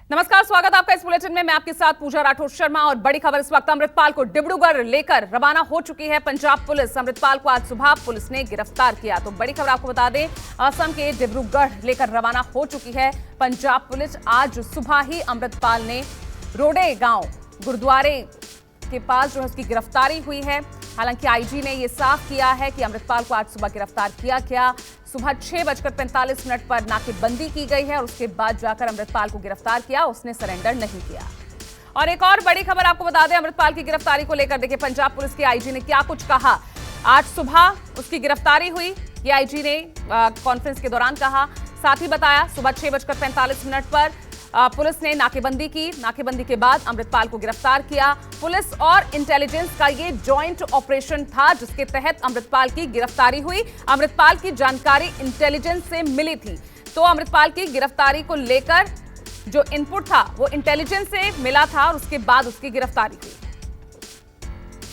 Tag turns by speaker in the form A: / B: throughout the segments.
A: नमस्कार, स्वागत आपका इस बुलेटिन में। मैं आपके साथ पूजा राठौर शर्मा और बड़ी खबर इस वक्त अमृतपाल को डिब्रूगढ़ लेकर रवाना हो चुकी है पंजाब पुलिस। अमृतपाल को आज सुबह पुलिस ने गिरफ्तार किया। तो बड़ी खबर आपको बता दें, असम के डिब्रूगढ़ लेकर रवाना हो चुकी है पंजाब पुलिस। आज सुबह ही अमृतपाल ने रोडे गांव गुरुद्वारे के पास जो है उसकी गिरफ्तारी हुई है। हालांकि आईजी ने यह साफ किया है कि अमृतपाल को आज सुबह गिरफ्तार किया गया। सुबह 6:45 पर नाकेबंदी की गई है और उसके बाद जाकर अमृतपाल को गिरफ्तार किया। उसने सरेंडर नहीं किया। और एक और बड़ी खबर आपको बता दें, अमृतपाल की गिरफ्तारी को लेकर देखिए पंजाब पुलिस के आईजी ने क्या कुछ कहा। आज सुबह उसकी गिरफ्तारी हुई, ये आईजी ने कॉन्फ्रेंस के दौरान कहा। साथ ही बताया सुबह 6:45 पर पुलिस ने नाकेबंदी की। नाकेबंदी के बाद अमृतपाल को गिरफ्तार किया। पुलिस और इंटेलिजेंस का ये जॉइंट ऑपरेशन था जिसके तहत अमृतपाल की गिरफ्तारी हुई। अमृतपाल की जानकारी इंटेलिजेंस से मिली थी, तो अमृतपाल की गिरफ्तारी को लेकर जो इनपुट था वो इंटेलिजेंस से मिला था और उसके बाद उसकी गिरफ्तारी हुई।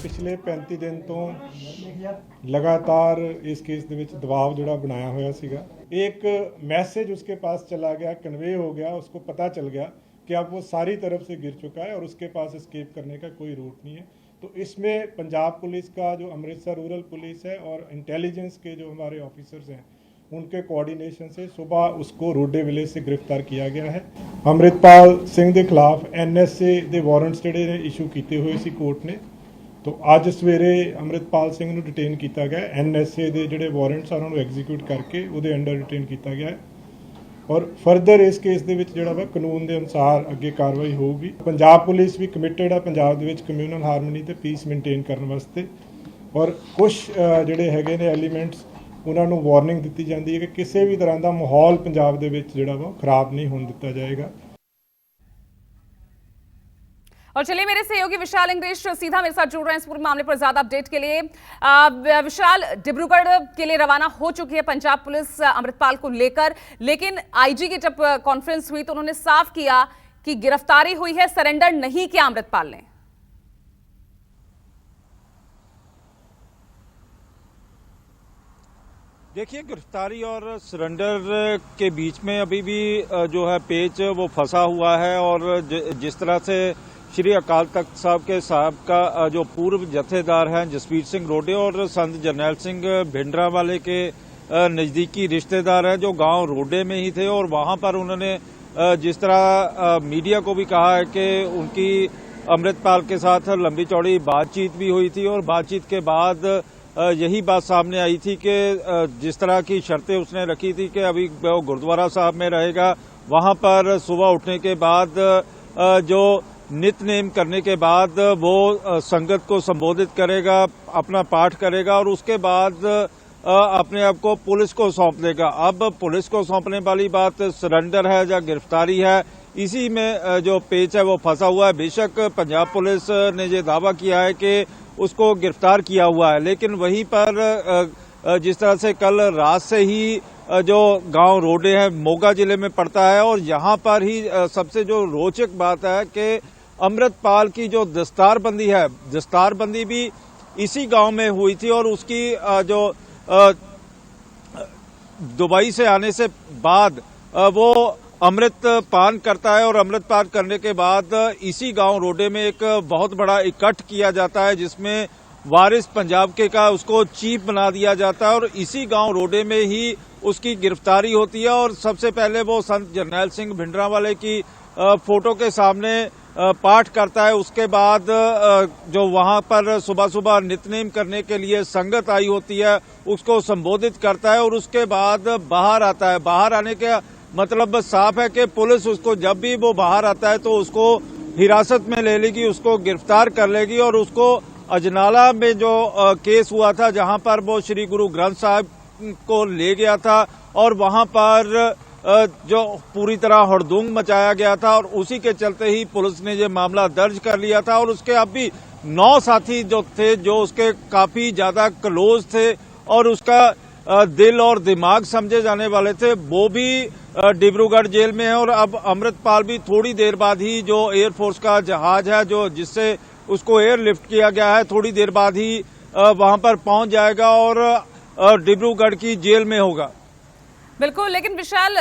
B: पिछले 35 दिन तो लगातार इस केस ਦੇ ਵਿੱਚ दबाव जोड़ा बनाया होया सीगा। एक मैसेज उसके पास चला गया, कन्वे हो गया, उसको पता चल गया कि अब वो सारी तरफ से गिर चुका है और उसके पास एस्केप करने का कोई रूट नहीं है। तो इसमें पंजाब पुलिस का जो अमृतसर रूरल पुलिस है और इंटेलिजेंस के जो हमारे ऑफिसर्स हैं उनके कोऑर्डिनेशन से सुबह उसको रोडे विलेज से गिरफ्तार किया गया है। अमृतपाल सिंह के खिलाफ NSA ਦੇ ਵਾਰੰਟਸ ਜਿਹੜੇ ਨੇ ਇਸ਼ੂ ਕੀਤੇ ਹੋਏ ਸੀ ਕੋਰਟ ਨੇ। तो ਅੱਜ ਸਵੇਰੇ ਅਮਰਿਤਪਾਲ ਸਿੰਘ ਨੂੰ ਡਿਟੇਨ ਕੀਤਾ ਗਿਆ। NSA ਦੇ ਜਿਹੜੇ ਵਾਰੰਟਸ ਆ ਉਹਨਾਂ ਨੂੰ ਐਗਜ਼ੀਕਿਊਟ ਕਰਕੇ ਉਹਦੇ ਅੰਡਰ ਡਿਟੇਨ ਕੀਤਾ ਗਿਆ ਔਰ ਫਰਦਰ ਇਸ ਕੇਸ ਦੇ ਵਿੱਚ ਜਿਹੜਾ ਵਾ ਕਾਨੂੰਨ ਦੇ ਅਨੁਸਾਰ ਅੱਗੇ ਕਾਰਵਾਈ ਹੋਊਗੀ। ਪੰਜਾਬ ਪੁਲਿਸ ਵੀ ਕਮਿਟਡ ਆ ਪੰਜਾਬ ਦੇ ਵਿੱਚ ਕਮਿਊਨਲ ਹਾਰਮਨੀ ਤੇ ਪੀਸ ਮੇਨਟੇਨ ਕਰਨ ਵਾਸਤੇ ਔਰ ਕੁਝ ਜਿਹੜੇ ਹੈਗੇ ਨੇ ਐਲੀਮੈਂਟਸ ਉਹਨਾਂ ਨੂੰ ਵਾਰਨਿੰਗ ਦਿੱਤੀ ਜਾਂਦੀ ਹੈ ਕਿ ਕਿਸੇ ਵੀ ਤਰ੍ਹਾਂ ਦਾ ਮਾਹੌਲ ਪੰਜਾਬ ਦੇ ਵਿੱਚ ਜਿਹੜਾ ਵਾ ਖਰਾਬ नहीं होने ਦਿੱਤਾ जाएगा।
A: और चलिए मेरे सहयोगी विशाल इंग्रेश सीधा मेरे साथ जुड़ रहे हैं इस पूरे मामले पर ज्यादा अपडेट के लिए। विशाल, डिब्रूगढ़ के लिए रवाना हो चुकी है पंजाब पुलिस अमृतपाल को लेकर, लेकिन आईजी की जब कॉन्फ्रेंस हुई तो उन्होंने साफ किया कि गिरफ्तारी हुई है, सरेंडर नहीं किया अमृतपाल ने।
C: देखिए, गिरफ्तारी और सरेंडर के बीच में अभी भी जो है पेच वो फंसा हुआ है और जिस तरह से श्री अकाल तख्त साहब का जो पूर्व जत्थेदार हैं जसवीर सिंह रोडे और संत जरनैल सिंह भिंडरांवाले के नजदीकी रिश्तेदार हैं जो गांव रोडे में ही थे और वहां पर उन्होंने जिस तरह मीडिया को भी कहा है कि उनकी अमृतपाल के साथ लंबी चौड़ी बातचीत भी हुई थी और बातचीत के बाद यही बात सामने आई थी कि जिस तरह की शर्तें उसने रखी थी कि अभी वो गुरुद्वारा साहब में रहेगा, वहां पर सुबह उठने के बाद जो नित नेम करने के बाद वो संगत को संबोधित करेगा, अपना पाठ करेगा और उसके बाद अपने आप को पुलिस को सौंप देगा। अब पुलिस को सौंपने वाली बात सरेंडर है या गिरफ्तारी है, इसी में जो पेच है वो फंसा हुआ है। बेशक पंजाब पुलिस ने ये दावा किया है कि उसको गिरफ्तार किया हुआ है, लेकिन वहीं पर जिस तरह से कल रात से ही जो गांव रोडे है मोगा जिले में पड़ता है और यहां पर ही सबसे जो रोचक बात है कि अमृतपाल की जो दस्तारबंदी है, दस्तारबंदी भी इसी गांव में हुई थी और उसकी जो दुबई से आने से बाद वो अमृतपान करता है और अमृतपान करने के बाद इसी गांव रोडे में एक बहुत बड़ा इकट्ठ किया जाता है जिसमें वारिस पंजाब के का उसको चीफ बना दिया जाता है और इसी गांव रोडे में ही उसकी गिरफ्तारी होती है। और सबसे पहले वो संत जरनैल सिंह भिंडरांवाले की फोटो के सामने पाठ करता है। उसके बाद जो वहां पर सुबह सुबह नितनेम करने के लिए संगत आई होती है उसको संबोधित करता है और उसके बाद बाहर आता है। बाहर आने का मतलब साफ है कि पुलिस उसको जब भी वो बाहर आता है तो उसको हिरासत में ले लेगी, उसको गिरफ्तार कर लेगी और उसको अजनाला में जो केस हुआ था जहां पर वो श्री गुरु ग्रंथ साहब को ले गया था और वहां पर जो पूरी तरह हड़दंग मचाया गया था और उसी के चलते ही पुलिस ने ये मामला दर्ज कर लिया था और उसके अब भी 9 साथी जो थे जो उसके काफी ज्यादा क्लोज थे और उसका दिल और दिमाग समझे जाने वाले थे, वो भी डिब्रूगढ़ जेल में है। और अब अमृतपाल भी थोड़ी देर बाद ही जो एयरफोर्स का जहाज है जो जिससे उसको एयरलिफ्ट किया गया है, थोड़ी देर बाद ही वहां पर पहुंच जाएगा और डिब्रूगढ़ की जेल में होगा।
A: बिल्कुल, लेकिन विशाल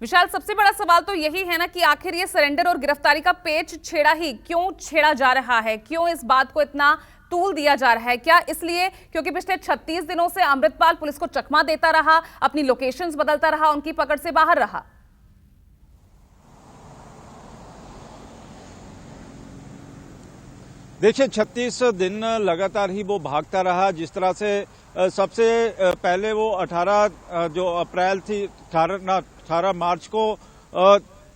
A: विशाल, सबसे बड़ा सवाल तो यही है ना कि आखिर ये सरेंडर और गिरफ्तारी का पेच क्यों छेड़ा जा रहा है? क्यों इस बात को इतना तूल दिया जा रहा है? क्या इसलिए क्योंकि पिछले 36 दिनों से अमृतपाल पुलिस को चकमा देता रहा, अपनी लोकेशंस बदलता रहा, उनकी पकड़ से बाहर रहा?
C: देखिए, 36 दिन लगातार ही वो भागता रहा। जिस तरह से सबसे पहले वो 18 जो अप्रैल थी, 18 मार्च को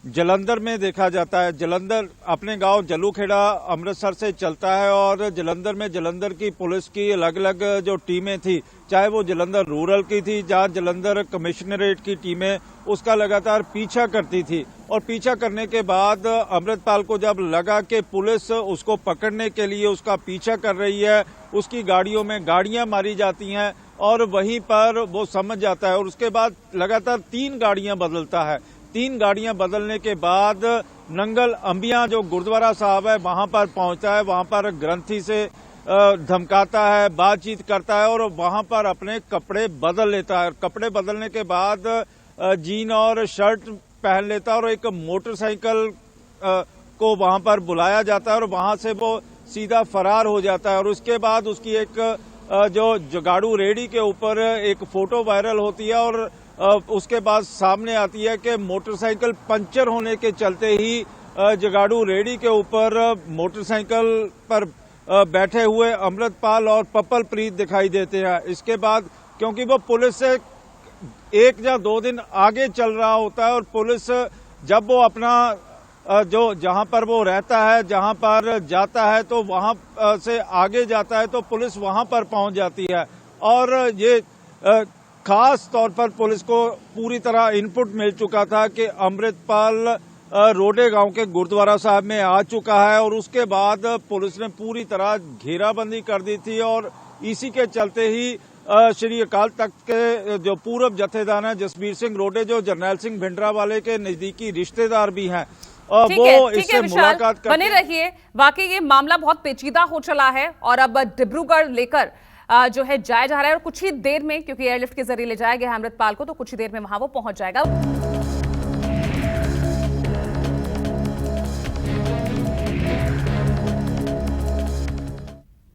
C: जलंधर में देखा जाता है। जलंधर अपने गांव जलूखेड़ा अमृतसर से चलता है और जलंधर में जलंधर की पुलिस की अलग अलग जो टीमें थी, चाहे वो जलंधर रूरल की थी, जहां जलंधर कमिश्नरेट की टीमें उसका लगातार पीछा करती थी। और पीछा करने के बाद अमृतपाल को जब लगा कि पुलिस उसको पकड़ने के लिए उसका पीछा कर रही है, उसकी गाड़ियों में गाड़ियां मारी जाती हैं और वहीं पर वो समझ जाता है। और उसके बाद लगातार 3 गाड़ियां बदलता है। 3 गाड़ियां बदलने के बाद नंगल अंबिया जो गुरुद्वारा साहब है वहां पर पहुंचता है। वहां पर ग्रंथी से धमकाता है, बातचीत करता है और वहां पर अपने कपड़े बदल लेता है। कपड़े बदलने के बाद जीन और शर्ट पहन लेता है और एक मोटरसाइकिल को वहां पर बुलाया जाता है और वहां से वो सीधा फरार हो जाता है। और उसके बाद उसकी एक जो जुगाड़ू रेडी के ऊपर एक फोटो वायरल होती है और उसके बाद सामने आती है कि मोटरसाइकिल पंचर होने के चलते ही जुगाड़ू रेडी के ऊपर मोटरसाइकिल पर बैठे हुए अमृतपाल और पप्पल प्रीत दिखाई देते हैं। इसके बाद क्योंकि वो पुलिस से 1 या 2 दिन आगे चल रहा होता है और पुलिस जब वो अपना जो जहां पर वो रहता है, जहां पर जाता है तो वहां से आगे जाता है तो पुलिस वहां पर पहुंच जाती है। और ये खास तौर पर पुलिस को पूरी तरह इनपुट मिल चुका था कि अमृतपाल रोडे गांव के गुरुद्वारा साहब में आ चुका है और उसके बाद पुलिस ने पूरी तरह घेराबंदी कर दी थी। और इसी के चलते ही श्री अकाल तख्त के जो पूर्व जत्थेदार हैं जसबीर सिंह रोडे, जो जरनैल सिंह भिंडरावाले के नजदीकी रिश्तेदार भी हैं, वो इससे मुलाकात करते।
A: बने रहिए। वाकई ये मामला बहुत पेचीदा हो चला है और अब डिब्रूगढ़ लेकर जो है जाया जा रहा है और कुछ ही देर में, क्योंकि एयरलिफ्ट के जरिए ले जाया गया है अमृतपाल को, तो कुछ ही देर में वहां वो पहुंच जाएगा।